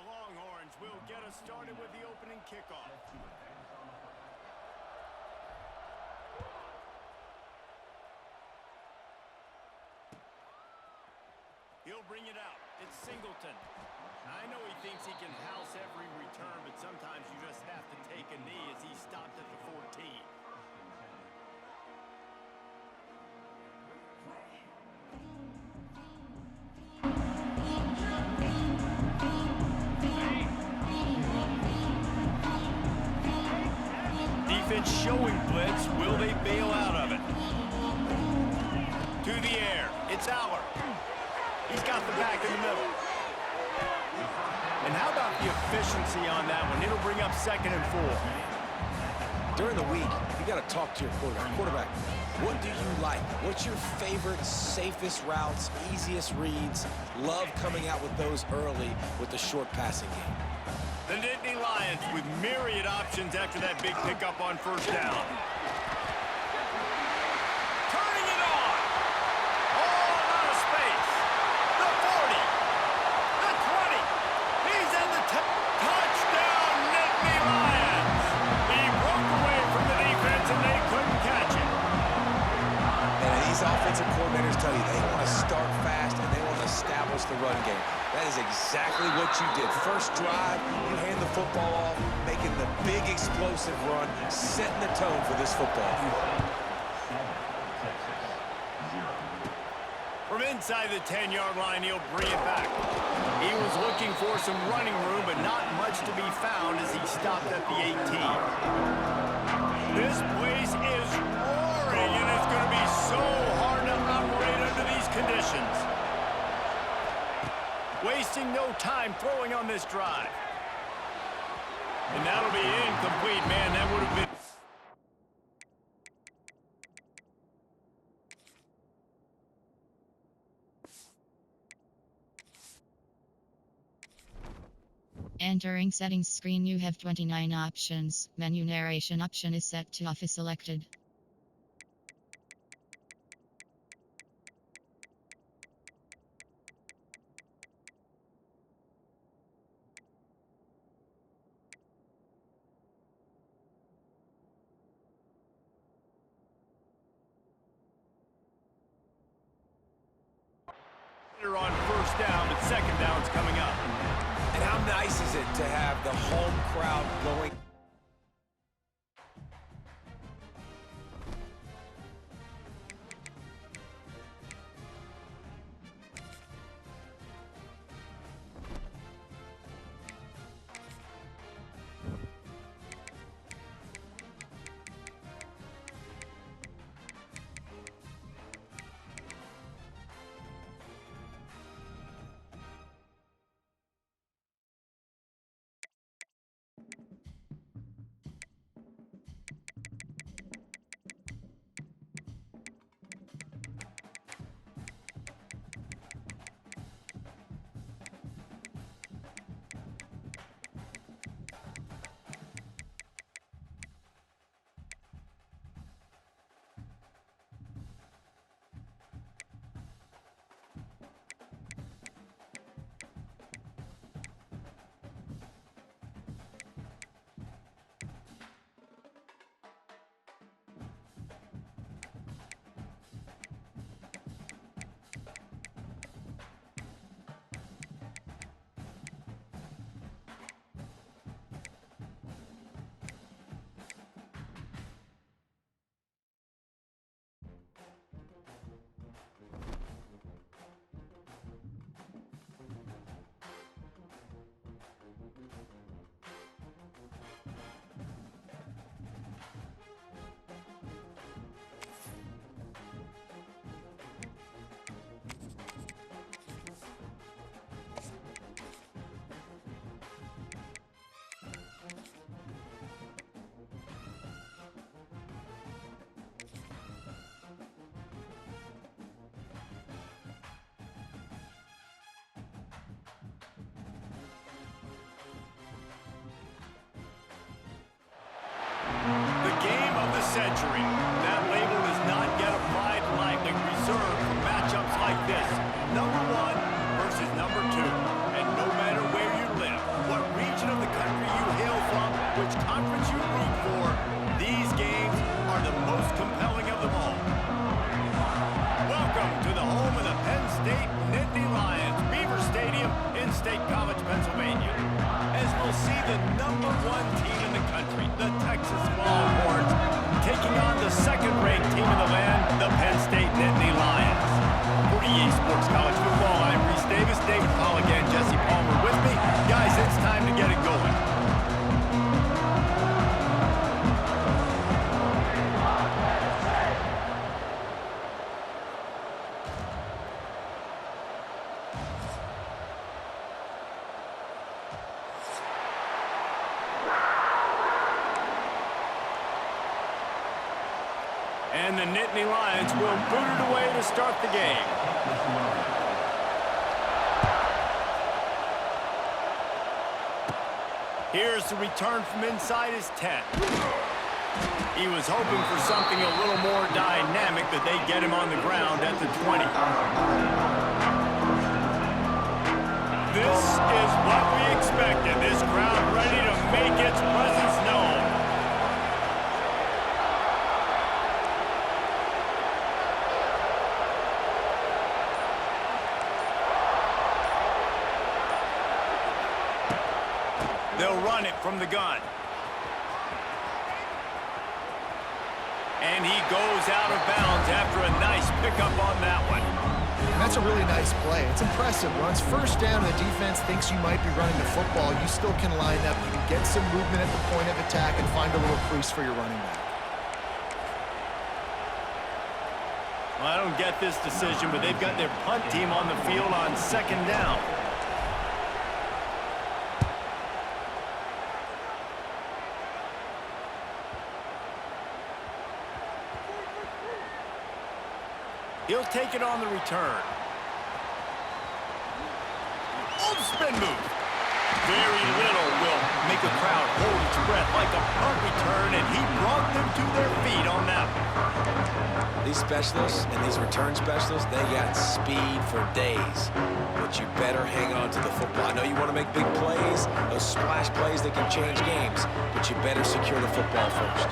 Longhorns will get us started with the opening kickoff. He'll bring it out. It's Singleton. I know he thinks he can house every return, but sometimes you just have to take a knee as he stopped at the 14. Defense showing blitz. Will they bail out of it? To the air. It's Aller. He's got the back in the middle. And how about the efficiency on that one? It'll bring up 2nd and 4. During the week, you got to talk to your quarterback. Quarterback, what do you like? What's your favorite, safest routes, easiest reads? Love coming out with those early with the short passing game. The Nittany Lions with myriad options after that big pickup on 1st down. Turning it on. All out of space. The 40. The 20. He's in the touchdown, Nittany Lions. He broke away from the defense and they couldn't catch him. And these offensive coordinators tell you they want to start fast and they want to establish the run game. That is exactly what you did. First drive, you hand the football off, making the big explosive run, setting the tone for this football. From inside the 10-yard line, he'll bring it back. He was looking for some running room, but not much to be found as he stopped at the 18. This place is roaring, and it's going to be so hard to operate under these conditions. Wasting no time throwing on this drive. And that'll be incomplete, man. That would have been... Entering settings screen, you have 29 options. Menu narration option is set to off is selected. On 1st down, but 2nd down's coming up. And how nice is it to have the home crowd blowing? the #1 team in the country, the Texas Longhorns, taking on the second-ranked team in the land, the Penn State Nittany Lions. For EA Sports College Football, I'm Reese Davis, David Pollack, and Jesse Palmer with me. Guys, it's time to get it going. And the Nittany Lions will boot it away to start the game. Here's the return from inside his 10. He was hoping for something a little more dynamic, that they get him on the ground at the 20. This is what we expected. This crowd ready to make its presence known. They'll run it from the gun. And he goes out of bounds after a nice pickup on that one. And that's a really nice play. It's impressive. Once first down, the defense thinks you might be running the football. You still can line up. You can get some movement at the point of attack and find a little crease for your running back. Well, I don't get this decision, but they've got their punt team on the field on second down. He'll take it on the return. Oh, spin move. Very little will make a crowd hold its breath like a punt return, and he brought them to their feet on that one. These specialists and these return specialists, they got speed for days. But you better hang on to the football. I know you want to make big plays, those splash plays that can change games, but you better secure the football first.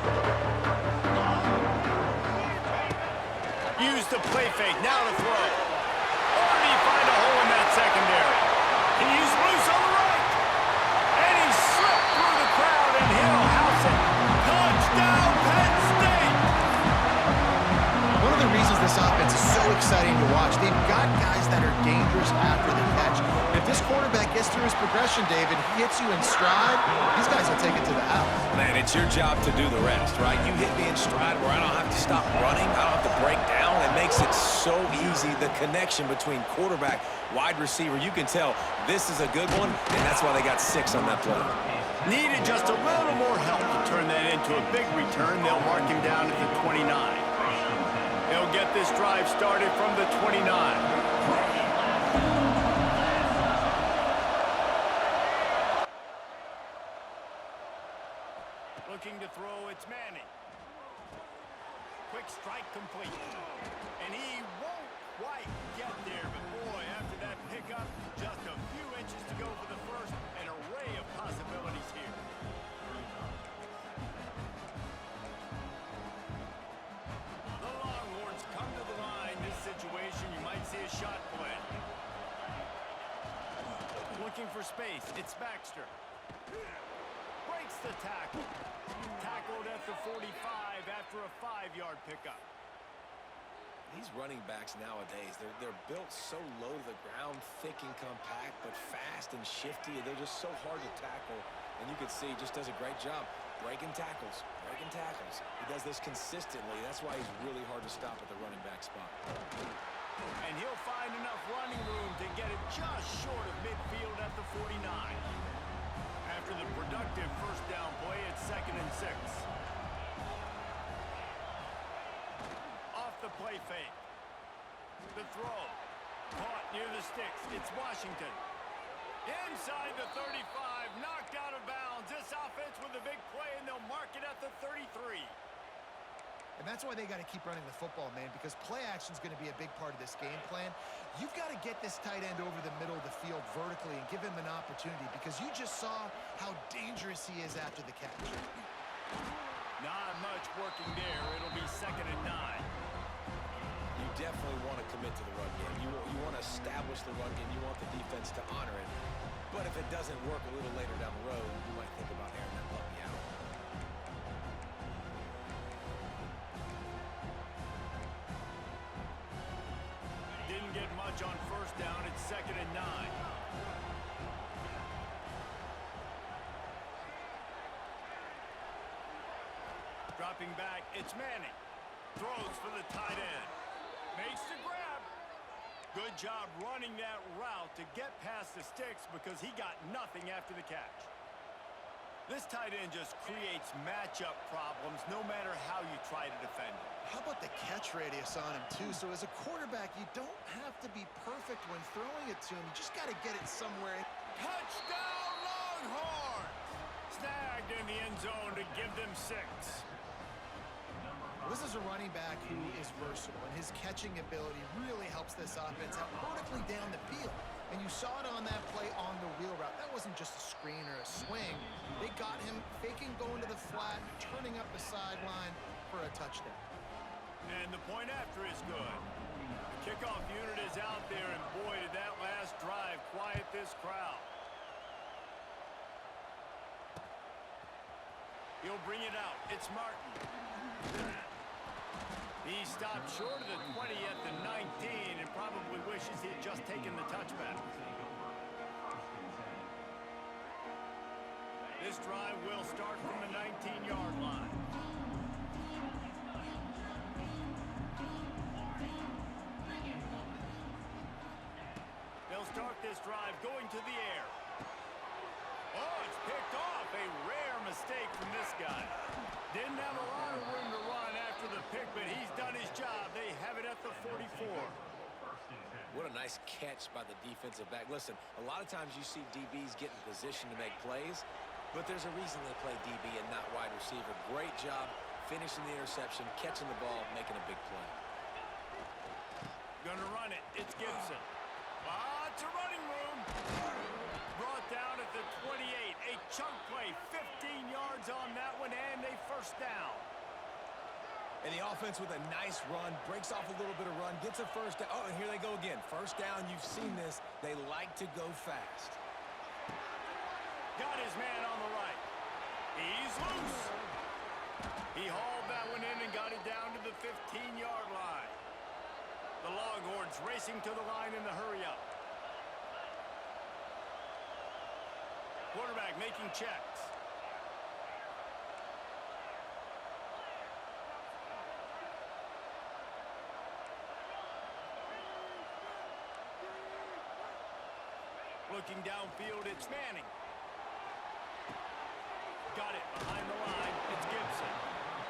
Use the play fake, now to throw. Or do you find a hole in that secondary? He's loose on the right. And he slipped through the crowd, and he'll house it. Touchdown, Penn State! One of the reasons this offense is so exciting to watch, they've got guys that are dangerous after the catch. If this quarterback gets through his progression, David, he hits you in stride, these guys will take it to the house. Man, it's your job to do the rest, right? You hit me in stride where I don't have to stop running. I don't have to break down. It makes it so easy, the connection between quarterback, wide receiver. You can tell this is a good one, and that's why they got 6 on that play. Needed just a little more help to turn that into a big return. They'll mark him down at the 29. They'll get this drive started from the 29. Looking to throw, it's Manning. Quick strike complete. And he won't quite get there, but boy, after that pickup, just a few inches to go for the first. An array of possibilities here. The Longhorns come to the line. This situation, you might see a shot play. Looking for space, it's Baxter. Breaks the tackle. Tackled at the 45 after a 5-yard pickup. These running backs nowadays, they're built so low to the ground, thick and compact, but fast and shifty. They're just so hard to tackle. And you can see he just does a great job breaking tackles, breaking tackles. He does this consistently. That's why he's really hard to stop at the running back spot. And he'll find enough running room to get it just short of midfield at the 49. After the productive first down play, it's 2nd and 6. Off the play fake. The throw. Caught near the sticks. It's Washington. Inside the 35. Knocked out of bounds. This offense with a big play, and they'll mark it at the 33. And that's why they got to keep running the football, man, because play action is going to be a big part of this game plan. You've got to get this tight end over the middle of the field vertically and give him an opportunity, because you just saw how dangerous he is after the catch. Not much working there. It'll be 2nd and 9. You definitely want to commit to the run game. You want to establish the run game. You want the defense to honor it. But if it doesn't work a little later down the road, you might 2nd and 9. Dropping back, it's Manning. Throws for the tight end. Makes the grab. Good job running that route to get past the sticks because he got nothing after the catch. This tight end just creates matchup problems no matter how you try to defend him. How about the catch radius on him, too? So as a quarterback, you don't have to be perfect when throwing it to him. You just got to get it somewhere. Touchdown, Longhorns! Snagged in the end zone to give them 6. This is a running back who is versatile, and his catching ability really helps this offense out vertically down the field. And you saw it on that play on the wheel route. That wasn't just a screen or a swing. They got him faking going to the flat, turning up the sideline for a touchdown. And the point after is good. The kickoff unit is out there, and boy, did that last drive quiet this crowd. He'll bring it out. It's Martin. He stopped short of the 20 at the 19 and probably wishes he had just taken the touchback. This drive will start from the 19-yard line. They'll start this drive going to the air. Oh, it's picked off. A rare mistake from this guy. Didn't have a lot of room to run after the pick, but he's done his job. They have it at the 44. What a nice catch by the defensive back. Listen, a lot of times you see DBs get in position to make plays, but there's a reason they play DB and not wide receiver. Great job finishing the interception, catching the ball, making a big play. Gonna run it. It's Gibson. Lots of running room. Brought down at the 28. A chunk play. 15 yards on that one, and a first down. And the offense with a nice run, breaks off a little bit of run, gets a first down. Oh, and here they go again. First down, you've seen this. They like to go fast. Got his man on the right. He's loose. He hauled that one in and got it down to the 15-yard line. The Longhorns racing to the line in the hurry-up. Quarterback making checks. Looking downfield, it's Manning. Got it behind the line. It's Gibson.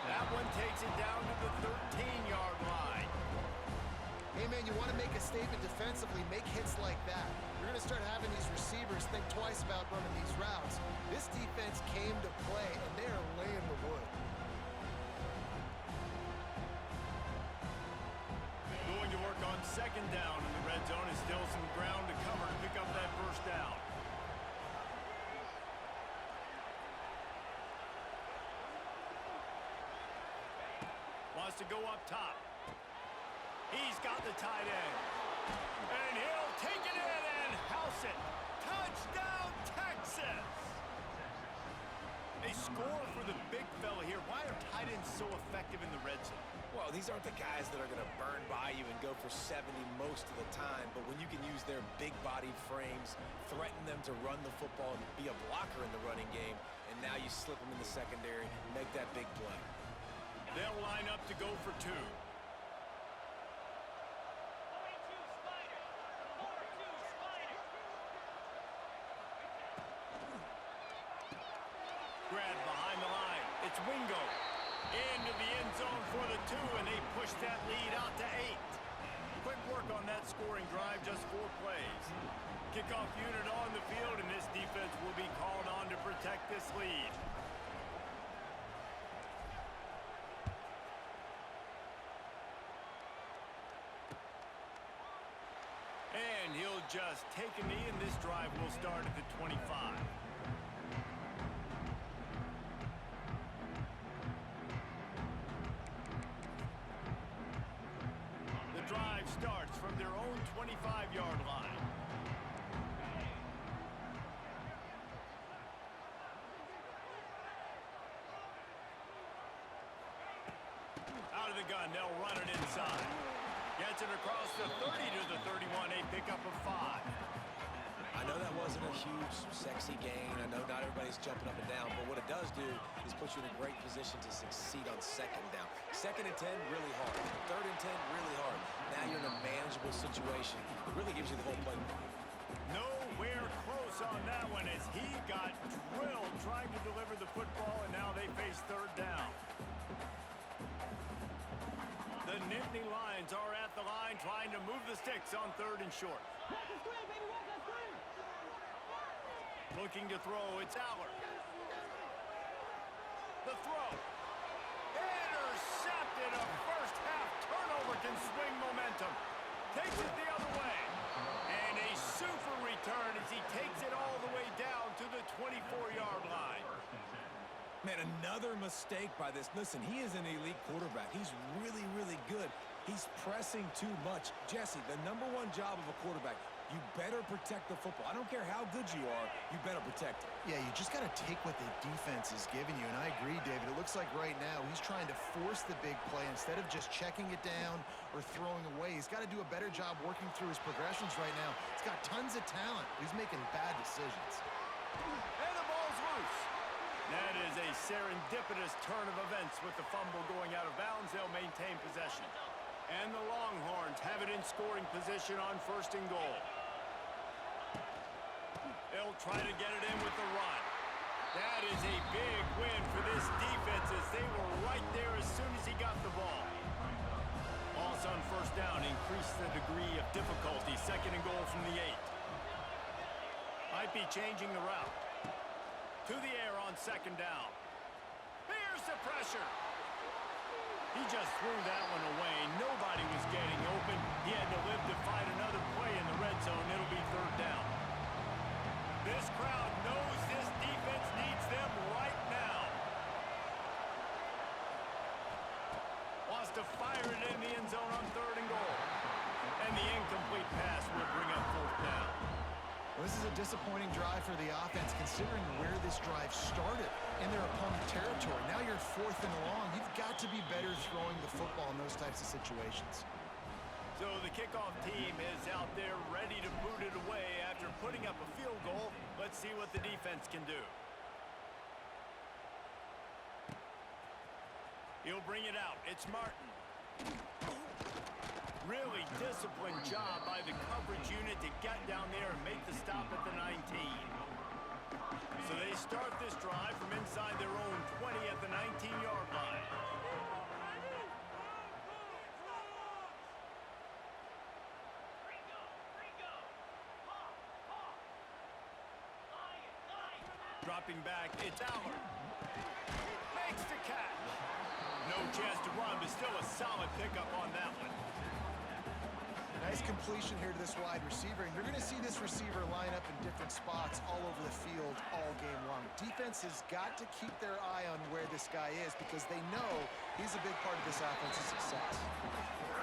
That one takes it down to the 13-yard line. Hey, man, you want to make a statement defensively, make hits like that. You're going to start having these receivers think twice about running these routes. This defense came to play, and they are laying the wood. Going to work on second down in the red zone. Is still some ground to cover to pick up that first down. Wants to go up top. He's got the tight end. And he'll take it in and house it. Touchdown, Texas! A score for the big fella here. Why are tight ends so effective in the red zone? Well, these aren't the guys that are going to burn by you and go for 70 most of the time, but when you can use their big-bodied frames, threaten them to run the football and be a blocker in the running game, and now you slip them in the secondary and make that big play. They'll line up to go for 2. Grab behind the line. It's Wingo. Into the end zone for the 2, and they push that lead out to 8. Quick work on that scoring drive, just 4 plays. Kickoff unit on the field, and this defense will be called on to protect this lead. And he'll just take a knee, and this drive will start at the 25. Drive starts from their own 25-yard line. Out of the gun, they'll run it inside. Gets it across the 30 to the 31, a pickup of 5. I know that wasn't a huge, sexy gain. I know not everybody's jumping up and down, but what it does do is put you in a great position to succeed on second down. Second and 10, really hard. Third and 10, really hard. Now you're in a manageable situation. It really gives you the whole playbook. Nowhere close on that one as he got drilled trying to deliver the football, and now they face third down. The Nittany Lions are at the line trying to move the sticks on third and short. Looking to throw, it's Aller. The throw. Intercepted. A first half turnover can swing momentum. Takes it the other way. And a super return as he takes it all the way down to the 24-yard line. Man, another mistake by this. Listen, he is an elite quarterback. He's really, really good. He's pressing too much. Jesse, the #1 job of a quarterback, you better protect the football. I don't care how good you are, you better protect it. Yeah, you just got to take what the defense is giving you, and I agree, David. It looks like right now he's trying to force the big play instead of just checking it down or throwing away. He's got to do a better job working through his progressions right now. He's got tons of talent. He's making bad decisions. And the ball's loose. That is a serendipitous turn of events with the fumble going out of bounds. They'll maintain possession. And the Longhorns have it in scoring position on first and goal. They'll try to get it in with the run. That is a big win for this defense as they were right there as soon as he got the ball. Also on first down, increase the degree of difficulty. Second and goal from the 8. Might be changing the route. To the air on second down. Here's the pressure. He just threw that one away. Nobody was getting open. He had to live to fight another play in the red zone. It'll be third down. This crowd knows this defense needs them right now. Wants to fire it in the end zone on third and goal. And the incomplete pass will bring up fourth down. Well, this is a disappointing drive for the offense considering where this drive started in their opponent territory. Now you're fourth and long. You've got to be better throwing the football in those types of situations. So the kickoff team is out there ready to boot it away after putting up a field goal. Let's see what the defense can do. He'll bring it out. It's Martin. Really disciplined job by the coverage unit to get down there and make the stop at the 19. So they start this drive from inside their own 20 at the 19-yard line. Dropping back, it's Aller. Makes the catch. No chance to run, but still a solid pickup on that one. Nice completion here to this wide receiver, and you're going to see this receiver line up in different spots all over the field all game long. Defense has got to keep their eye on where this guy is because they know he's a big part of this offense's success.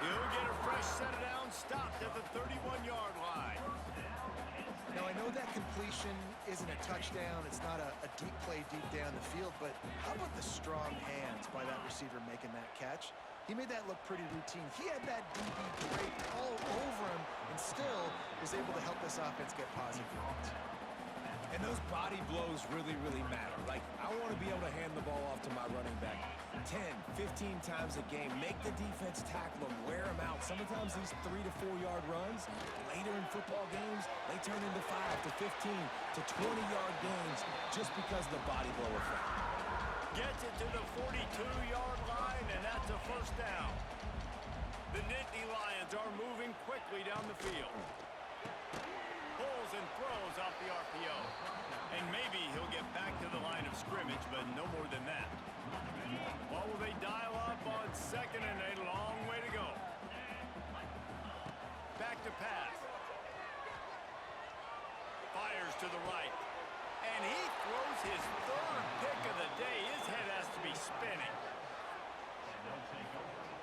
He'll get a fresh set of downs, stopped at the 31-yard line. Now, I know that completion isn't a touchdown. It's not a deep play deep down the field, but how about the strong hands by that receiver making that catch? He made that look pretty routine. He had that DB draped all over him and still was able to help this offense get positive yards. And those body blows really, really matter. Like, I want to be able to hand the ball off to my running back 10, 15 times a game. Make the defense tackle them, wear them out. Sometimes these 3 to 4 yard runs, later in football games, they turn into 5 to 15 to 20-yard games just because of the body blow effect. Gets it to the 42-yard line, and that's a first down. The Nittany Lions are moving quickly down the field. Pulls and throws off the RPO. And maybe he'll get back to the line of scrimmage, but no more than that. What will they dial up on second and a long way to go? Back to pass. Fires to the right. And he throws his third pick of the day. His head has to be spinning.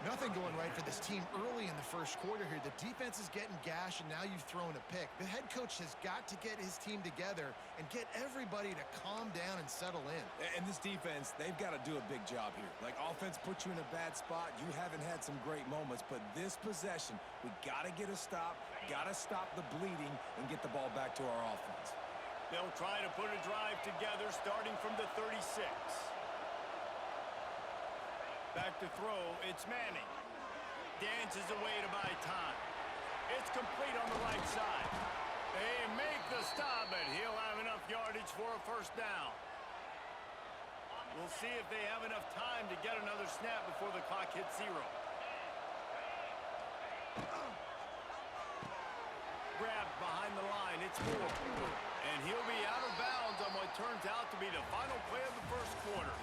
Nothing going right for this team early in the first quarter here. The defense is getting gashed, and now you've thrown a pick. The head coach has got to get his team together and get everybody to calm down and settle in. And this defense, they've got to do a big job here. Like, offense put you in a bad spot. You haven't had some great moments, but this possession, we got to get a stop, got to stop the bleeding, and get the ball back to our offense. They'll try to put a drive together starting from the 36. Back to throw, it's Manning. Dances away to buy time. It's complete on the right side. They make the stop, but he'll have enough yardage for a first down. We'll see if they have enough time to get another snap before the clock hits 0. Grabbed behind the line, it's Moore. And he'll be out of bounds on what turns out to be the final play of the first quarter.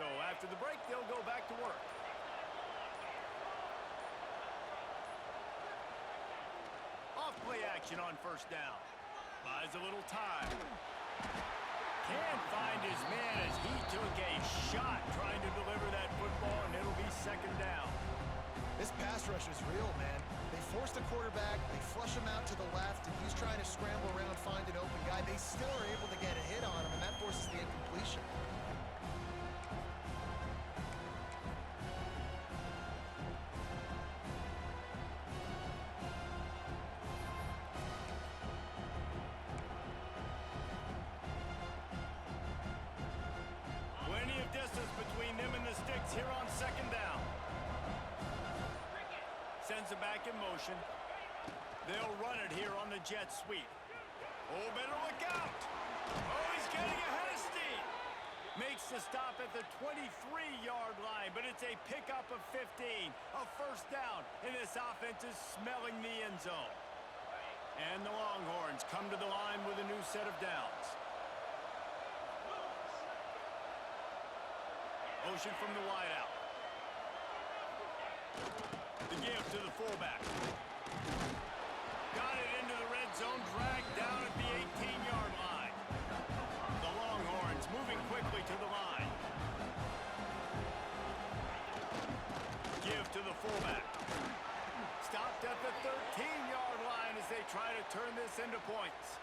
So after the break, they'll go back to work. Off-play action on first down. Buys a little time. Can't find his man as he took a shot trying to deliver that football, and it'll be second down. This pass rush is real, man. They force the quarterback, they flush him out to the left, and he's trying to scramble around, find an open guy. They still are able to get a hit on him, and that forces the incompletion. Plenty of distance between them and the sticks here on second down. Sends it back in motion. They'll run it here on the jet sweep. Oh, better look out. Oh, he's getting ahead of steam. Makes the stop at the 23-yard line, but it's a pickup of 15. A first down, and this offense is smelling the end zone. And the Longhorns come to the line with a new set of downs. Motion from the wideout. The give to the fullback. Got it into the red zone, dragged down at the 18-yard line. The Longhorns moving quickly to the line. Give to the fullback. Stopped at the 13-yard line as they try to turn this into points.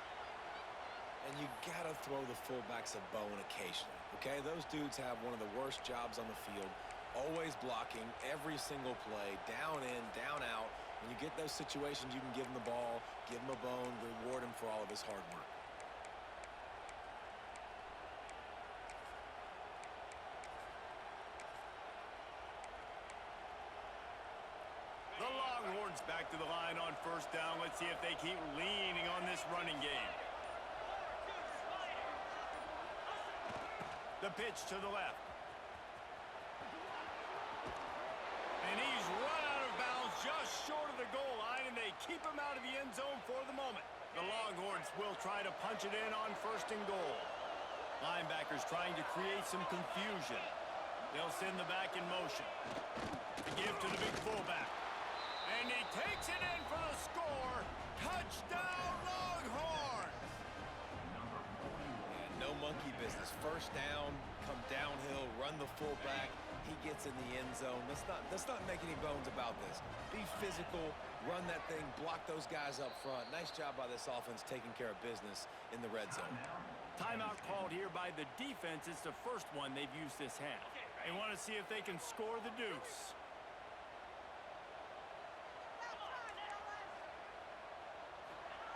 And you got to throw the fullbacks a bone occasionally, okay? Those dudes have one of the worst jobs on the field, always blocking every single play, down in, down out. When you get those situations, you can give him the ball, give him a bone, reward him for all of his hard work. The Longhorns back to the line on first down. Let's see if they keep leaning on this running game. The pitch to the left. And he's run out of bounds just short of the goal line, and they keep him out of the end zone for the moment. The Longhorns will try to punch it in on first and goal. Linebackers trying to create some confusion. They'll send the back in motion. The give to the big fullback. And he takes it in for the score. Touchdown, Longhorns! No monkey business. First down, come downhill, run the fullback. He gets in the end zone. Let's not make any bones about this. Be physical, run that thing, block those guys up front. Nice job by this offense taking care of business in the red zone. Timeout called here by the defense. It's the first one they've used this half. They want to see if they can score the deuce.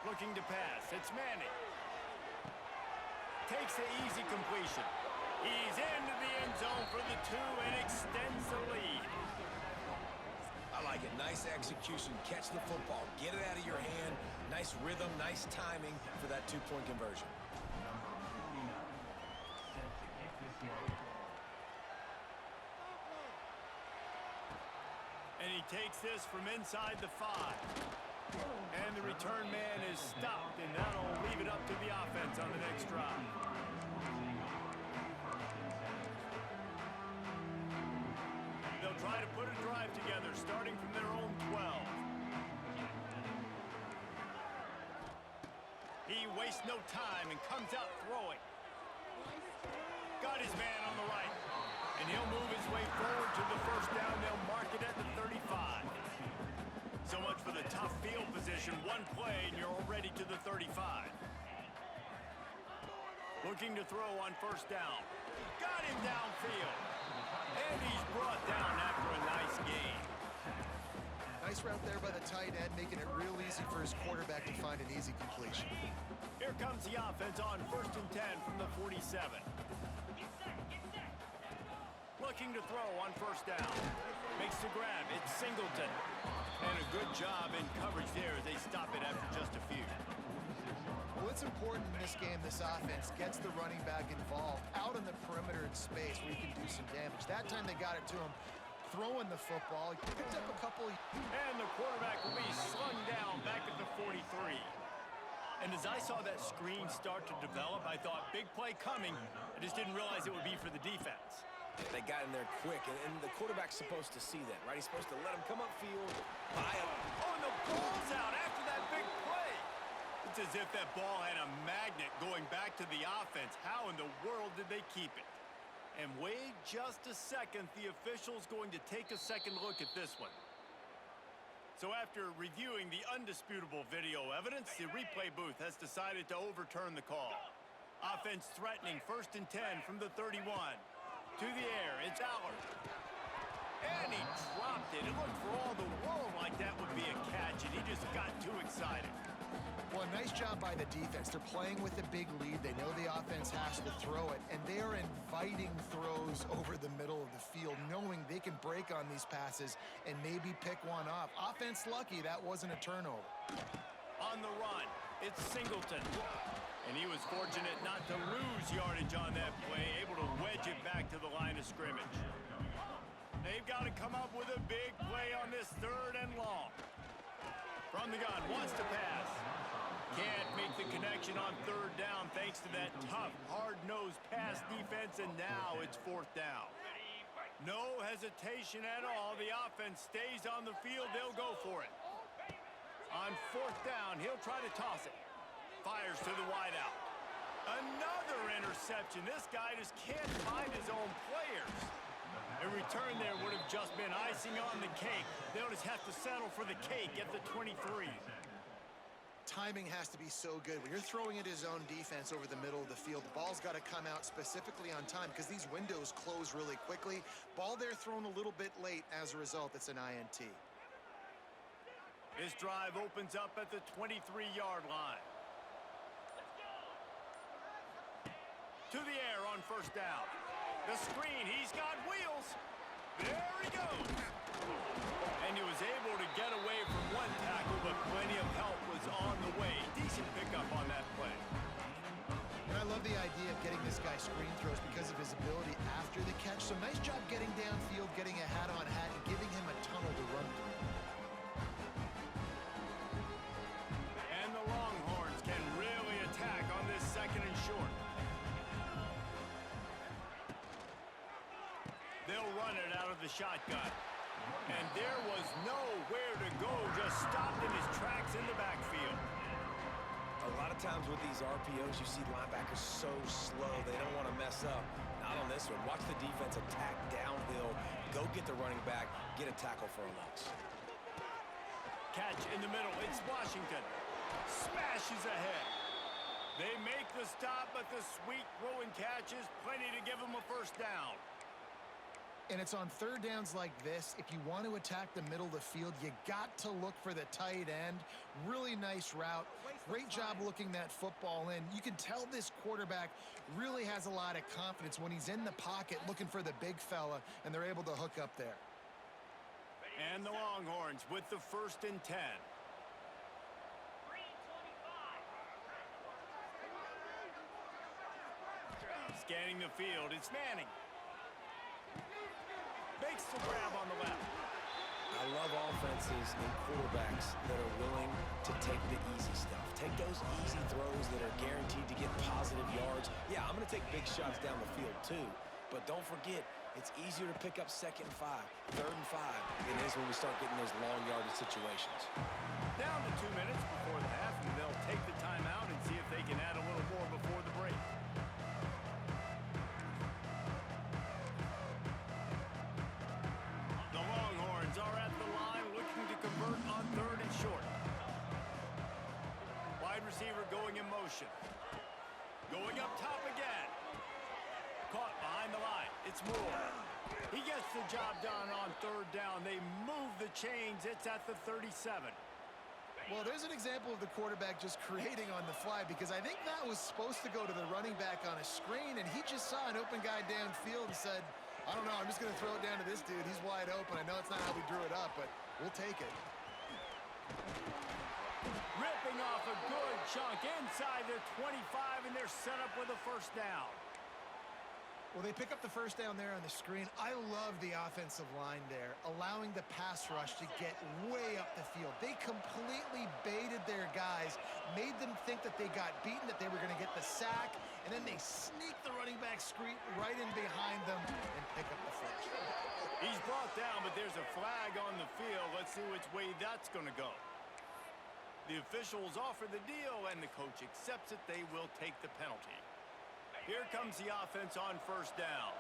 Looking to pass. It's Manning. Takes the easy completion. He's into the end zone for the 2 and extends the lead. I like it. Nice execution. Catch the football. Get it out of your hand. Nice rhythm, nice timing for that 2-point conversion. And he takes this from inside the 5. And the return man is stopped, and that'll leave it up to the offense on the next drive. They'll try to put a drive together, starting from their own 12. He wastes no time and comes out throwing. Got his man on the right. And he'll move his way forward to the first down. They'll mark it at the 35. So much for the tough field position. One play, and you're already to the 35. Looking to throw on first down. Got him downfield. And he's brought down after a nice gain. Nice route there by the tight end, making it real easy for his quarterback to find an easy completion. Here comes the offense on 1st and 10 from the 47. Looking to throw on first down. Makes the grab. It's Singleton. And a good job in coverage there as they stop it after just a few. Well, it's important in this game, this offense gets the running back involved out on the perimeter in space where he can do some damage. That time they got it to him throwing the football. He picked up a couple. And the quarterback will be slung down back at the 43. And as I saw that screen start to develop, I thought, big play coming. I just didn't realize it would be for the defense. They got in there quick, and the quarterback's supposed to see that, right? He's supposed to let him come upfield, buy him. Oh, and the ball's out after that big play. It's as if that ball had a magnet going back to the offense. How in the world did they keep it? And wait just a second, the official's going to take a second look at this one. So after reviewing the undisputable video evidence, the replay booth has decided to overturn the call. Offense threatening 1st and 10 from the 31. To the air, it's Allard. And he dropped it. It looked for all the world like that would be a catch, and he just got too excited. Well, nice job by the defense. They're playing with a big lead. They know the offense has to throw it, and they are inviting throws over the middle of the field, knowing they can break on these passes and maybe pick one off. Offense lucky that wasn't a turnover. On the run, it's Singleton. And he was fortunate not to lose yardage on that play, able to wedge it back to the line of scrimmage. They've got to come up with a big play on this 3rd and long. From the gun, wants to pass. Can't make the connection on 3rd down thanks to that tough, hard-nosed pass defense, and now it's 4th down. No hesitation at all. The offense stays on the field. They'll go for it. On 4th down, he'll try to toss it. Fires to the wideout. Another interception. This guy just can't find his own players. A return there would have just been icing on the cake. They'll just have to settle for the cake at the 23. Timing has to be so good. When you're throwing at his own defense over the middle of the field, the ball's got to come out specifically on time because these windows close really quickly. Ball there thrown a little bit late. As a result, it's an INT. This drive opens up at the 23-yard line. To the air on 1st down. The screen, he's got wheels. There he goes. And he was able to get away from one tackle, but plenty of help was on the way. Decent pickup on that play. And I love the idea of getting this guy screen throws because of his ability after the catch. So nice job getting downfield, getting a hat-on-hat, and giving him a tunnel to run through. And the Longhorns can really attack on this 2nd and short. They'll run it out of the shotgun. And there was nowhere to go, just stopped in his tracks in the backfield. A lot of times with these RPOs, you see linebackers so slow, they don't want to mess up. Not on this one. Watch the defense attack downhill, go get the running back, get a tackle for a loss. Catch in the middle, it's Washington. Smashes ahead. They make the stop, but the sweet throw and catch is plenty to give them a 1st down. And it's on 3rd downs like this. If you want to attack the middle of the field, you got to look for the tight end. Really nice route. Great job looking that football in. You can tell this quarterback really has a lot of confidence when he's in the pocket looking for the big fella, and they're able to hook up there. And the Longhorns with the 1st and 10. Scanning the field, it's Manning. Makes the grab on the left. I love offenses and quarterbacks that are willing to take the easy stuff. Take those easy throws that are guaranteed to get positive yards. Yeah, I'm going to take big shots down the field too, but don't forget, it's easier to pick up 2nd and 5, 3rd and 5 than it is when we start getting those long yardage situations. Down to 2 minutes before the half, and they'll take the timeout and see if they can add a little more before the break. The Longhorns are at the line looking to convert on 3rd and short. Wide receiver going in motion. Going up top again. Caught behind the line. It's Moore. He gets the job done on 3rd down. They move the chains. It's at the 37. Well, there's an example of the quarterback just creating on the fly, because I think that was supposed to go to the running back on a screen, and he just saw an open guy downfield and said, I don't know, I'm just going to throw it down to this dude. He's wide open. I know it's not how we drew it up, but we'll take it. Ripping off a good chunk inside the 25, and they're set up with a 1st down. Well, they pick up the 1st down there on the screen. I love the offensive line there, allowing the pass rush to get way up the field. They completely baited their guys, made them think that they got beaten, that they were going to get the sack, and then they sneak the running back screen right in behind them and pick up the 1st. He's brought down, but there's a flag on the field. Let's see which way that's going to go. The officials offer the deal, and the coach accepts it. They will take the penalty. Here comes the offense on 1st down.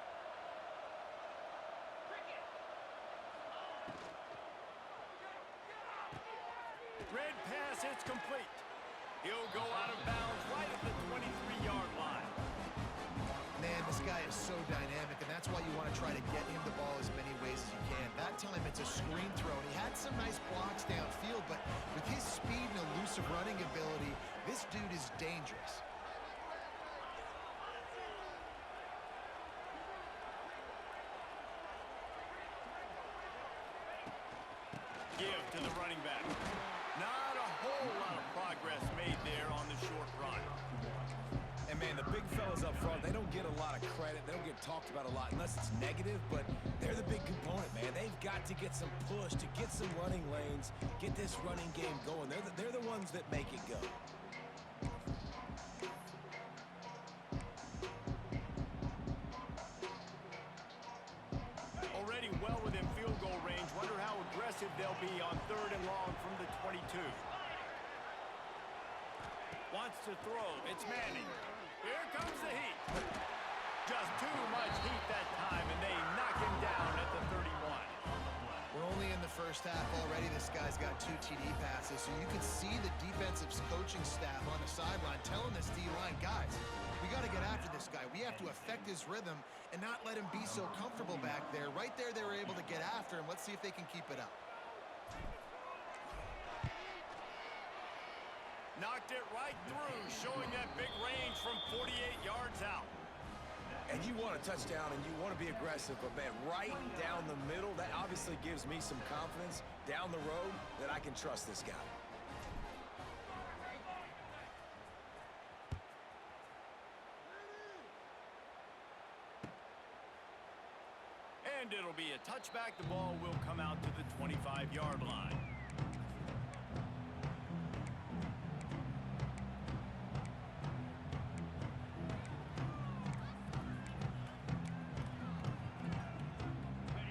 Red pass, it's complete. He'll go out of bounds right at the 23-yard line. Man, this guy is so dynamic, and that's why you want to try to get him the ball as many ways as you can. That time, it's a screen throw, and he had some nice blocks downfield, but with his speed and elusive running ability, this dude is dangerous. Give to the running back. Not a whole lot of progress made there on the short run. And, man, the big fellas up front, they don't get a lot of credit. They don't get talked about a lot unless it's negative, but they're the big component, man. They've got to get some push, to get some running lanes, get this running game going. They're the ones that make it go. Already well within field goal range. Wonder how aggressive they'll be on 3rd and long from the 22. Wants to throw. It's Manning. Here comes the heat. Just too much heat that time, and they knock him down at the 31. We're only in the 1st half already. This guy's got 2 TD passes, so you can see the defensive coaching staff on the sideline telling this D-line, guys, we got to get after this guy. We have to affect his rhythm and not let him be so comfortable back there. Right there, they were able to get after him. Let's see if they can keep it up. Knocked it right through, showing that big range from 48 yards out. And you want a touchdown and you want to be aggressive, but, man, right down the middle, that obviously gives me some confidence down the road that I can trust this guy. And it'll be a touchback. The ball will come out to the 25-yard line.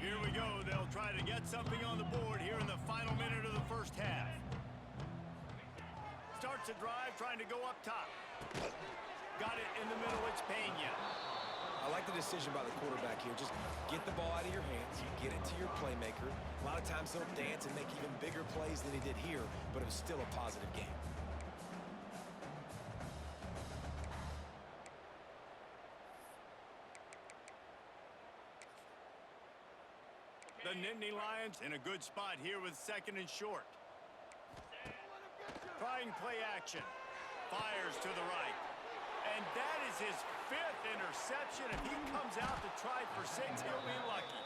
Here we go. They'll try to get something on the board here in the final minute of the 1st half. Starts a drive trying to go up top. Got it in the middle. It's Pena. I like the decision by the quarterback here. Just get the ball out of your hands, get it to your playmaker. A lot of times he'll dance and make even bigger plays than he did here, but it was still a positive game. The Nittany Lions in a good spot here with 2nd and short. Trying play action. Fires to the right. And that is his 5th interception. If he comes out to try for 6, he'll be lucky.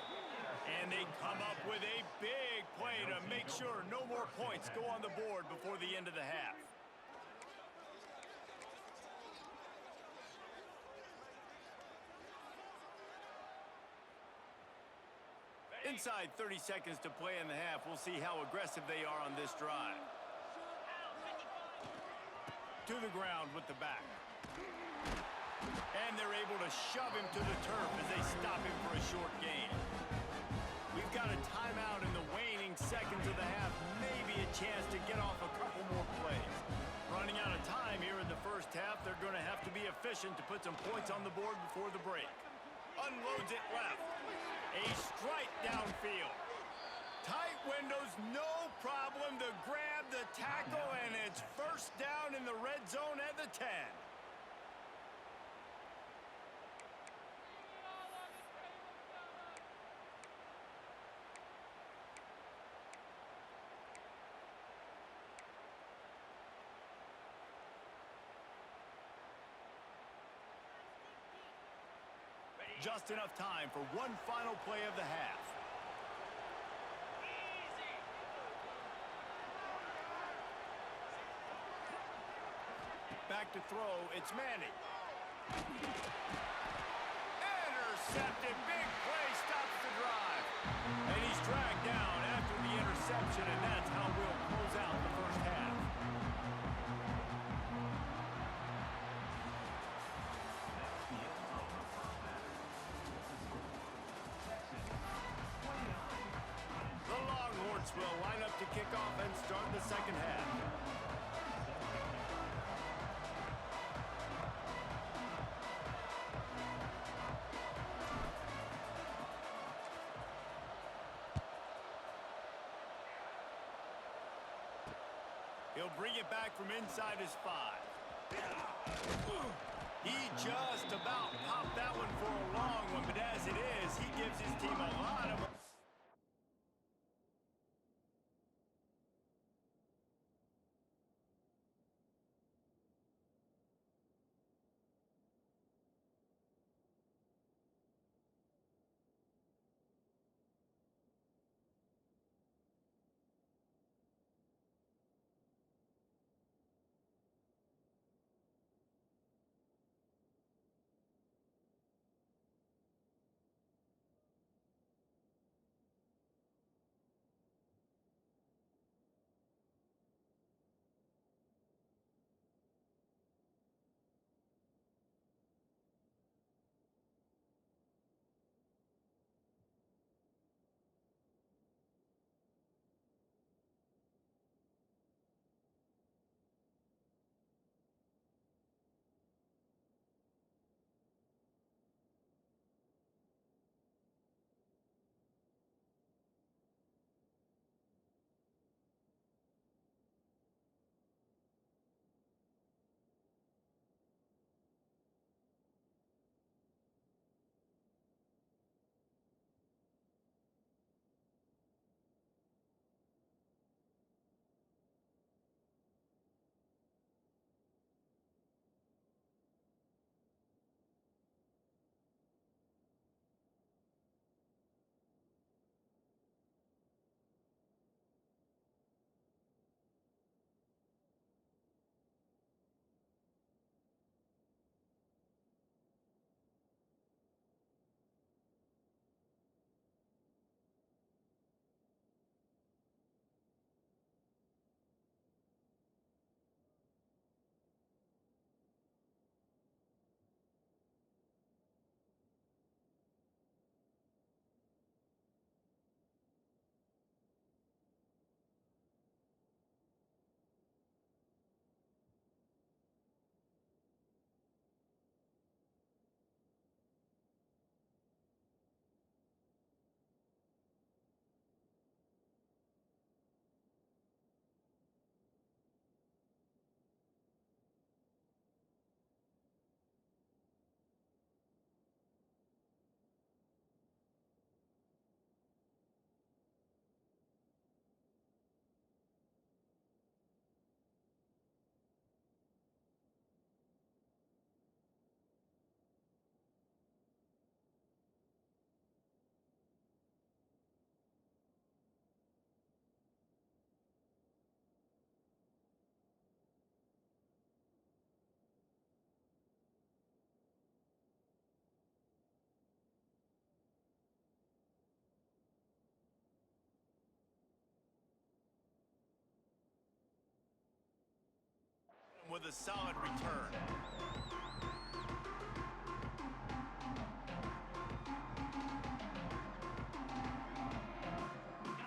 And they come up with a big play to make sure no more points go on the board before the end of the half. Inside 30 seconds to play in the half. We'll see how aggressive they are on this drive. to the ground with the back. And they're able to shove him to the turf as they stop him for a short gain. We've got a timeout in the waning seconds of the half, maybe a chance to get off a couple more plays. Running out of time here in the first half, they're going to have to be efficient to put some points on the board before the break. Unloads it left. A strike downfield. Tight windows, no problem to grab the tackle, and it's first down in the red zone at the 10. Just enough time for one final play of the half. Back to throw, it's Manning. Intercepted, big play, stops the drive. And he's dragged down after the interception, and that's how we'll close out the first half. Will line up to kick off and start the second half. He'll bring it back from inside his 5. He just about popped that one for a long one, but as it is, he gives his team a lot of... with a solid return.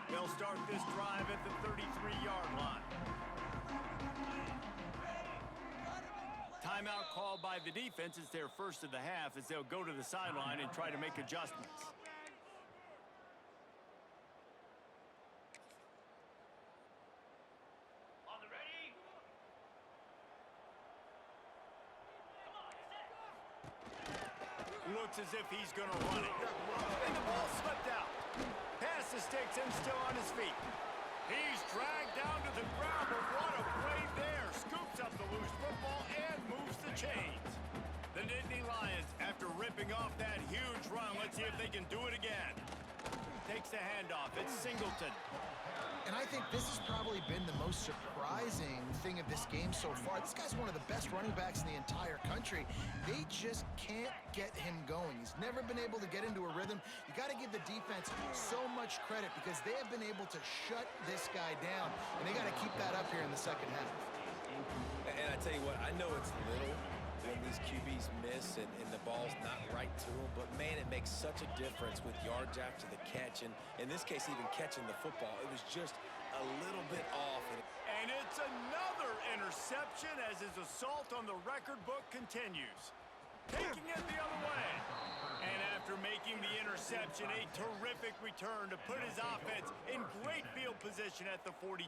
They'll start this drive at the 33-yard line. Timeout called by the defense. It's their first of the half as they'll go to the sideline and try to make adjustments. On the ready. Looks as if he's going to run it. And the ball slipped out. Pass the sticks and still on his feet. He's dragged down to the ground, but what a play there. Scoops up the loose football and moves the chains. The Nittany Lions, after ripping off that huge run, let's see if they can do it again. Takes the handoff. It's Singleton. And I think this has probably been the most surprising thing of this game so far. This guy's one of the best running backs in the entire country. They just can't get him going. He's never been able to get into a rhythm. You got to give the defense so much credit because they have been able to shut this guy down, and they got to keep that up here in the second half. And I tell you what, I know it's little when these QBs miss and the ball's not right to them, but man, it makes such a difference with yards after the catch, and in this case, even catching the football. It was just a little bit off. And it's another interception as his assault on the record book continues. Taking it the other way. And after making the interception, a terrific return to put his offense in great field position at the 42.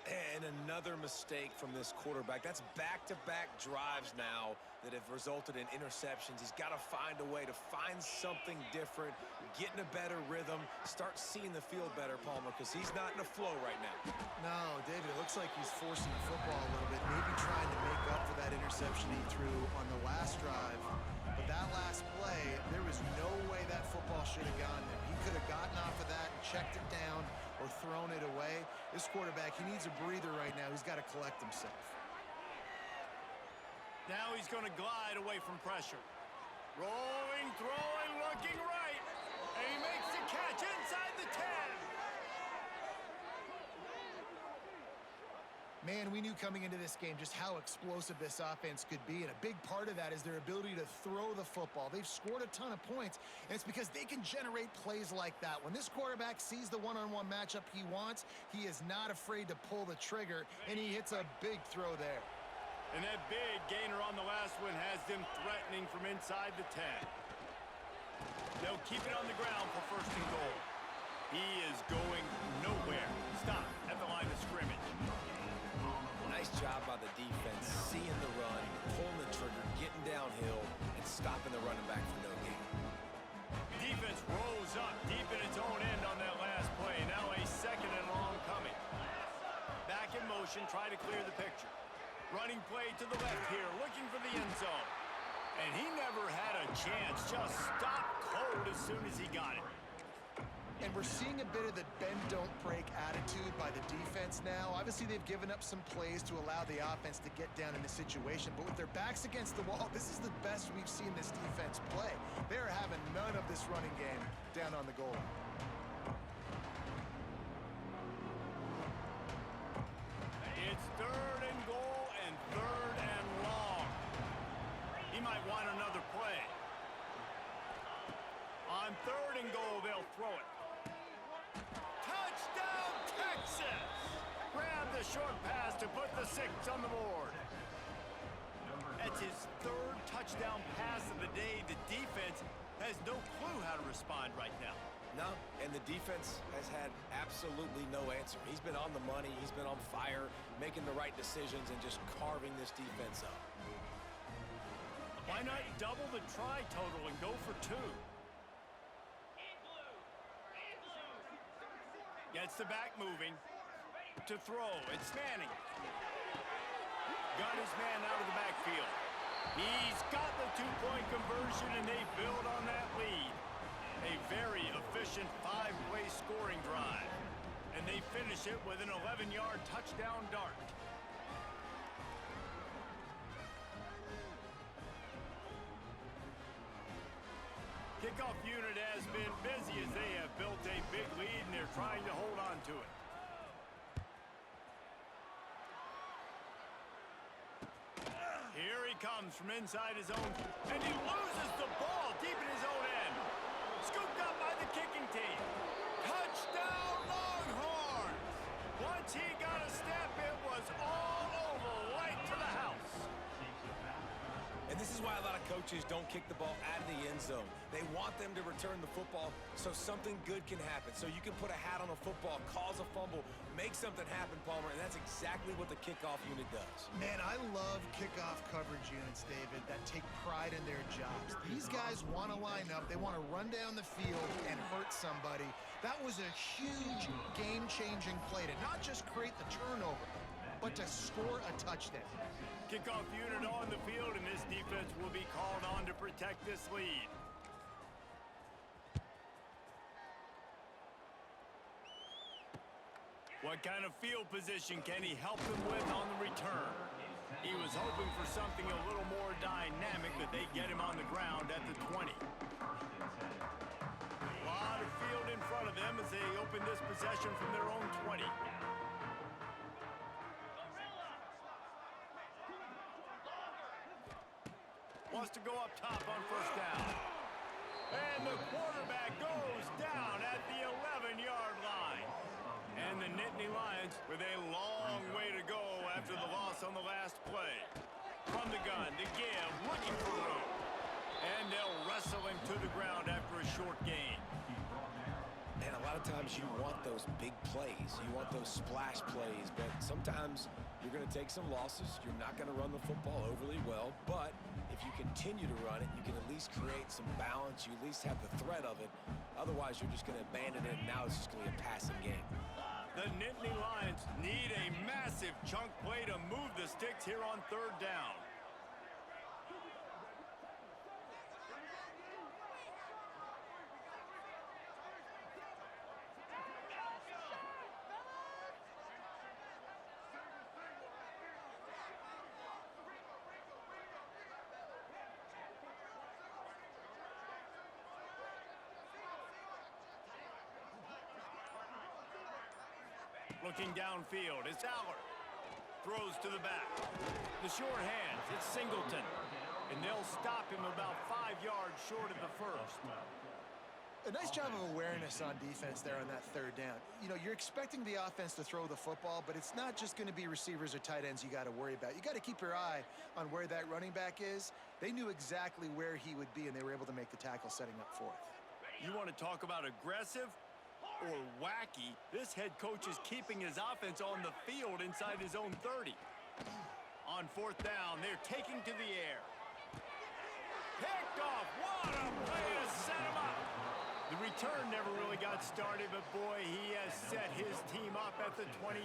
And another mistake from this quarterback. That's back-to-back drives now that have resulted in interceptions. He's got to find a way to find something different, get in a better rhythm, start seeing the field better, Palmer, because he's not in a flow right now. No, David, it looks like he's forcing the football a little bit, maybe trying to make up for that interception he threw on the last drive. But that last play, there was no way that football should have gone there. He could have gotten off of that and checked it down or thrown it away. This quarterback, he needs a breather right now. He's got to collect himself. Now he's going to glide away from pressure. Rolling, throwing, looking right. And he makes the catch inside the 10. Man, we knew coming into this game just how explosive this offense could be, and a big part of that is their ability to throw the football. They've scored a ton of points, and it's because they can generate plays like that. When this quarterback sees the one-on-one matchup he wants, he is not afraid to pull the trigger, and he hits a big throw there. And that big gainer on the last one has them threatening from inside the 10. They'll keep it on the ground for first and goal. He is going nowhere. Stop at the line of scrimmage. Nice job by the defense, seeing the run, pulling the trigger, getting downhill, and stopping the running back for no gain. Defense rose up deep in its own end on that last play. Now a second and long coming. Back in motion, try to clear the picture. Running play to the left here, looking for the end zone. And he never had a chance, just stopped cold as soon as he got it. And we're seeing a bit of the bend-don't-break attitude by the defense now. Obviously, they've given up some plays to allow the offense to get down in the situation. But with their backs against the wall, this is the best we've seen this defense play. They're having none of this running game down on the goal. It's third and goal and third and long. He might want another play. On third and goal, they'll throw it. Touchdown, Texas! Grab the short pass to put the 6 on the board. That's his third touchdown pass of the day. The defense has no clue how to respond right now. No, and the defense has had absolutely no answer. He's been on the money, he's been on fire, making the right decisions and just carving this defense up. Why not double the try total and go for 2? Gets the back moving to throw. It's Manning. Got his man out of the backfield. He's got the two-point conversion, and they build on that lead. A very efficient 5-play scoring drive. And they finish it with an 11-yard touchdown dart. Kickoff unit has been busy as they have built a big lead, and they're trying to hold on to it. comes from inside his own, and he loses the ball deep in his own end. Scooped up by the kicking team. Touchdown, Longhorns! Once he got a step, it was all over, right to the house. And this is why a lot of coaches don't kick the ball out of the end zone. They want them to return the football so something good can happen. So you can put a hat on a football, cause a fumble, make something happen, Palmer, and that's exactly what the kickoff unit does. Man, I love kickoff coverage units, David, that take pride in their jobs. These guys want to line up. They want to run down the field and hurt somebody. That was a huge game-changing play to not just create the turnover, but to score a touchdown. Kickoff unit on the field, and this defense will be called on to protect this lead. What kind of field position can he help them with on the return? He was hoping for something a little more dynamic, but they get him on the ground at the 20. A lot of field in front of them as they open this possession from their own 20. Wants to go up top on first down. And the quarterback goes down at the 11-yard line. And the Nittany Lions with a long way to go after the loss on the last play. From the gun, the give, looking for room. And they'll wrestle him to the ground after a short gain. And a lot of times you want those big plays. You want those splash plays, but sometimes you're going to take some losses. You're not going to run the football overly well, but if you continue to run it, you can at least create some balance. You at least have the threat of it. Otherwise, you're just going to abandon it, and now it's just going to be a passing game. The Nittany Lions need a massive chunk play to move the sticks here on third down. Looking downfield, it's Aller. Throws to the back. The short hands, it's Singleton. And they'll stop him about 5 yards short of the first. A nice job of awareness on defense there on that third down. You know, you're expecting the offense to throw the football, but it's not just going to be receivers or tight ends you got to worry about. You got to keep your eye on where that running back is. They knew exactly where he would be, and they were able to make the tackle setting up fourth. You want to talk about aggressive or wacky? This head coach is keeping his offense on the field inside his own 30. On fourth down, they're taking to the air. Picked off. What a play to set him up. The return never really got started, but boy, he has set his team up at the 28.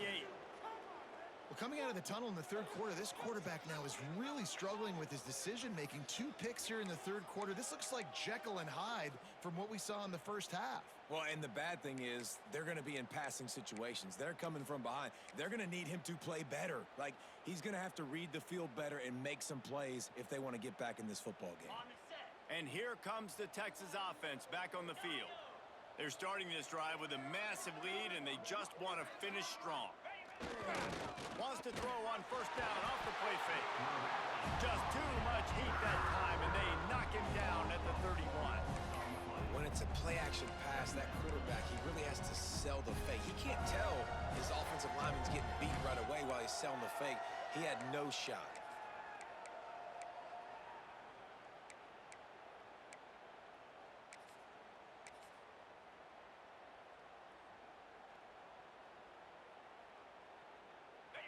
Well, coming out of the tunnel in the third quarter, this quarterback now is really struggling with his decision-making. 2 picks here in the third quarter. This looks like Jekyll and Hyde from what we saw in the first half. Well, and the bad thing is they're going to be in passing situations. They're coming from behind. They're going to need him to play better. Like, he's going to have to read the field better and make some plays if they want to get back in this football game. And here comes the Texas offense back on the field. They're starting this drive with a massive lead, and they just want to finish strong. Wants to throw on first down off the play fake. Just too much heat that time, and they knock him down at the 31. When it's a play-action pass, that quarterback, he really has to sell the fake. He can't tell his offensive lineman's getting beat right away while he's selling the fake. He had no shot.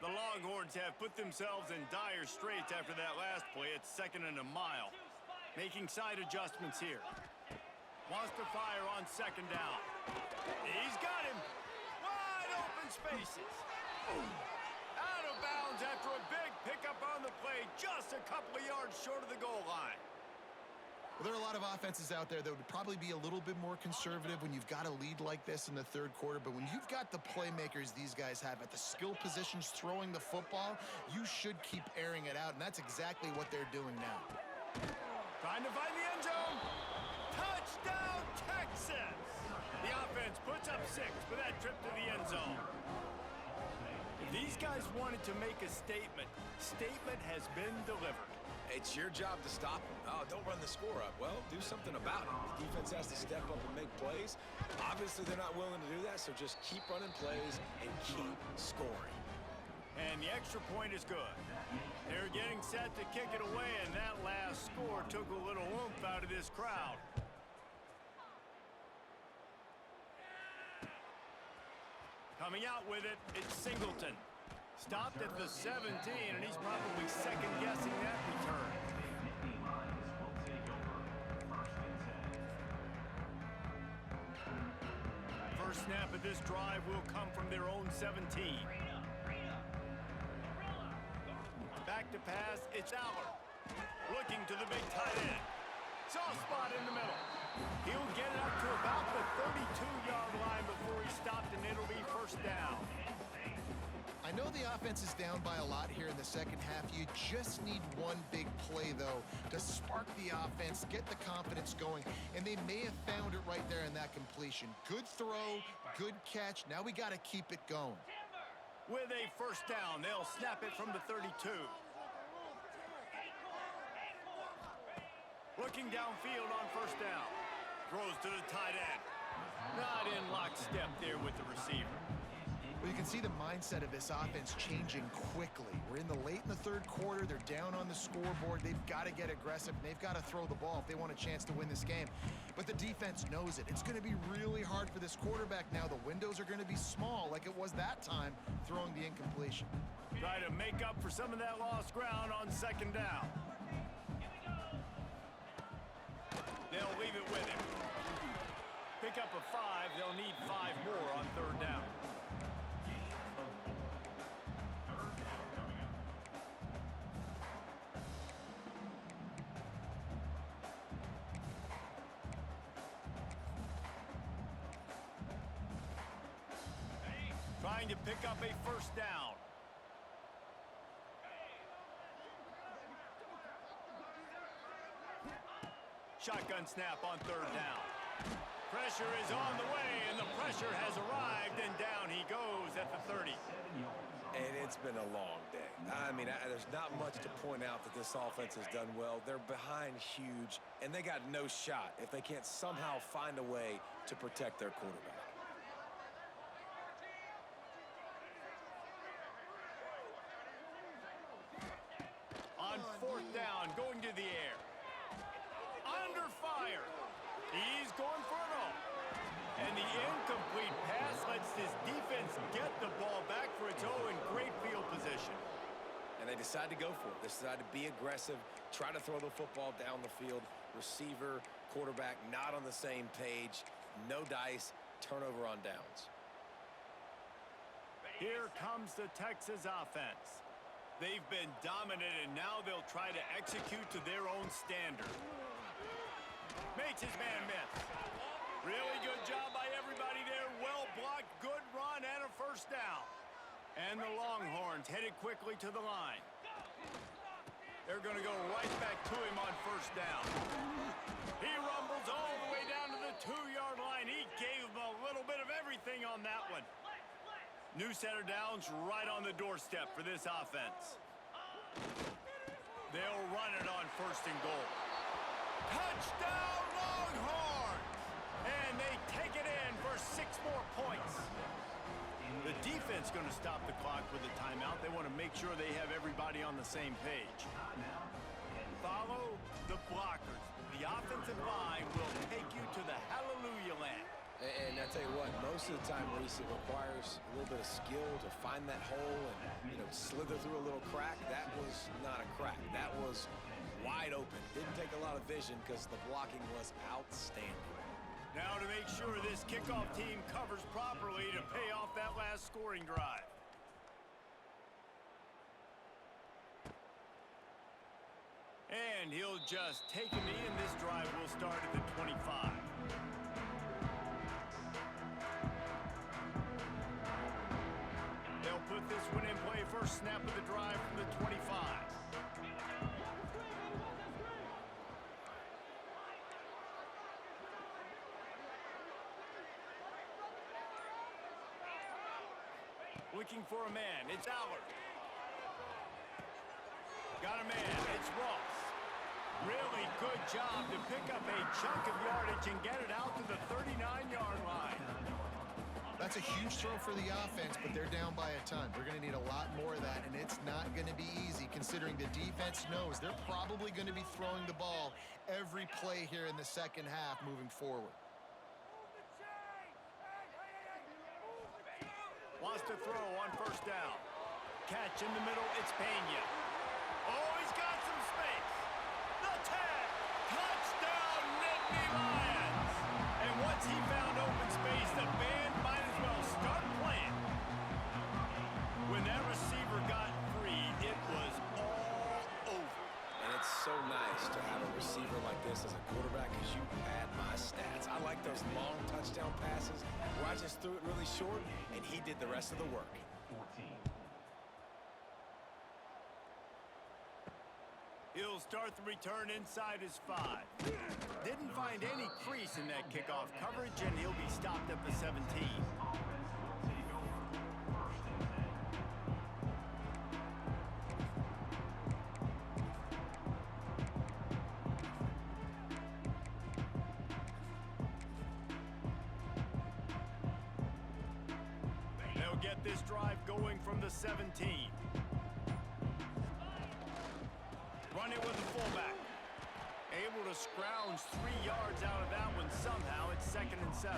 The Longhorns have put themselves in dire straits after that last play. It's 2nd and a mile. Making side adjustments here. Wants to fire on 2nd down. He's got him. Wide open spaces. Out of bounds after a big pickup on the play, just a couple of yards short of the goal line. Well, there are a lot of offenses out there that would probably be a little bit more conservative when you've got a lead like this in the third quarter. But when you've got the playmakers these guys have at the skill positions throwing the football, you should keep airing it out. And that's exactly what they're doing now. Trying to find the end zone. Touchdown, Texas! The offense puts up 6 for that trip to the end zone. If these guys wanted to make a statement, statement has been delivered. It's your job to stop them. Oh, don't run the score up. Well, do something about it. The defense has to step up and make plays. Obviously, they're not willing to do that, so just keep running plays and keep scoring. And the extra point is good. They're getting set to kick it away, and that last score took a little oomph out of this crowd. Coming out with it, it's Singleton. Stopped at the 17, and he's probably second-guessing that return. First snap of this drive will come from their own 17. Back to pass, it's Aller. Looking to the big tight end. Soft spot in the middle. He'll get it up to about the 32-yard line before he stopped, and it'll be first down. I know the offense is down by a lot here in the second half. You just need one big play, though, to spark the offense, get the confidence going, and they may have found it right there in that completion. Good throw, good catch. Now we got to keep it going. With a first down, they'll snap it from the 32. Looking downfield on first down. Throws to the tight end. Not in lockstep there with the receiver. Well, you can see the mindset of this offense changing quickly. We're late in the third quarter. They're down on the scoreboard. They've got to get aggressive, and they've got to throw the ball if they want a chance to win this game. But the defense knows it. It's going to be really hard for this quarterback now. The windows are going to be small like it was that time throwing the incompletion. Try to make up for some of that lost ground on second down. They'll leave it with him. Pick up a 5. They'll need 5 more on third down. Trying to pick up a first down. Shotgun snap on third down. Pressure is on the way, and the pressure has arrived, and down he goes at the 30. And it's been a long day. I mean, there's not much to point out that this offense has done well. They're behind huge, and they got no shot if they can't somehow find a way to protect their quarterback. On fourth down, going to the air. Under fire. He's going for it all. And the incomplete pass lets this defense get the ball back for its own in great field position. And they decide to go for it. They decide to be aggressive, try to throw the football down the field. Receiver, quarterback, not on the same page. No dice, turnover on downs. Here comes the Texas offense. They've been dominant, and now they'll try to execute to their own standard. Makes his man miss. Really good job by everybody there. Well blocked, good run, and a first down. And the Longhorns headed quickly to the line. They're going to go right back to him on first down. He rumbles all the way down to the 2-yard line. He gave him a little bit of everything on that one. New set of downs right on the doorstep for this offense. They'll run it on first and goal. Touchdown, Longhorns! And they take it in for 6 more points. The defense going to stop the clock with a timeout. They want to make sure they have everybody on the same page. Follow the blockers. The offensive line will take you to the hallelujah land. And I tell you what, most of the time, Reese, it requires a little bit of skill to find that hole and, slither through a little crack. That was not a crack. That was wide open. Didn't take a lot of vision because the blocking was outstanding. Now to make sure this kickoff team covers properly to pay off that last scoring drive. And he'll just take a knee, and this drive will start at the 25. They'll put this one in play. First snap of the drive from the 25. Looking for a man. It's Aller. Got a man. It's Ross. Really good job to pick up a chunk of yardage and get it out to the 39-yard line. That's a huge throw for the offense, but they're down by a ton. We're going to need a lot more of that, and it's not going to be easy considering the defense knows they're probably going to be throwing the ball every play here in the second half moving forward. Wants to throw on first down. Catch in the middle, it's Pena. Oh, he's got some space. The tag. Touchdown, Nittany Lions. And once he found open space, the band might as well start playing. When that receiver got free, it was all over. And it's so nice to have a receiver like this as a quarterback because you pad my stats. I like those long touchdown passes where I just threw it really short and he did the rest of the work. 14. He'll start the return inside his 5. Didn't find any crease in that kickoff coverage, and he'll be stopped at the 17. They'll get this drive going from the 17. Run it with the fullback. Able to scrounge 3 yards out of that one somehow. It's 2nd and 7.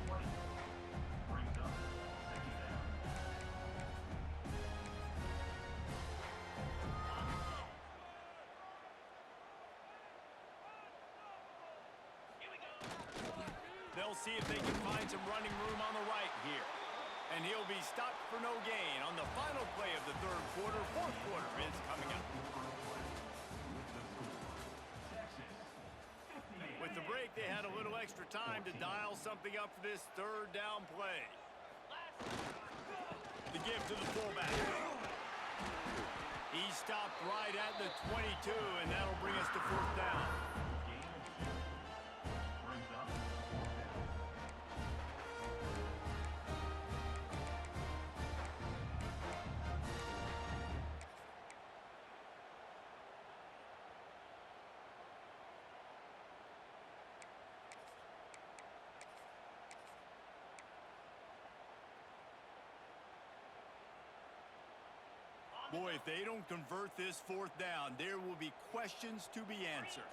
Brings up second down. They'll see if they can find some running room on the right here. And he'll be stopped for no gain on the final play of the third quarter. Fourth quarter is coming up. With the break, they had a little extra time to dial something up for this third down play. The give to the fullback. He stopped right at the 22, and that'll bring us to fourth down. Brings up. Boy, if they don't convert this fourth down, there will be questions to be answered.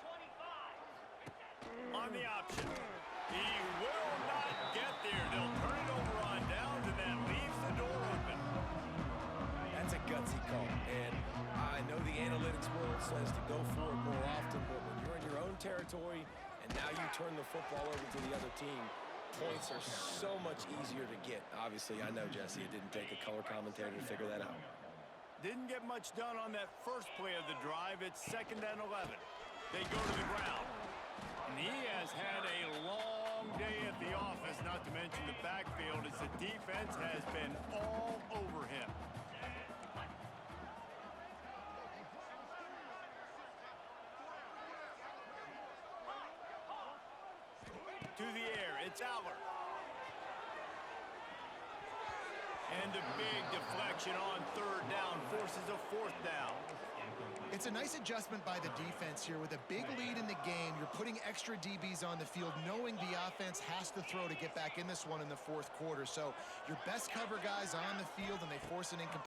On the option. He will not get there. They'll turn it over on downs, and that leaves the door open. That's a gutsy call. And I know the analytics world says to go for it more often, but when you're in your own territory and now you turn the football over to the other team, points are so much easier to get. Obviously, I know, Jesse, it didn't take a color commentator to figure that out. Didn't get much done on that first play of the drive. It's 2nd and 11. They go to the ground. And he has had a long day at the office, not to mention the backfield, as the defense has been all over him. To the air, it's Aller. And the big deflection on third down forces a fourth down. It's a nice adjustment by the defense here. With a big lead in the game, you're putting extra DBs on the field, knowing the offense has to throw to get back in this one in the fourth quarter. So your best cover guys on the field, and they force an incomplete.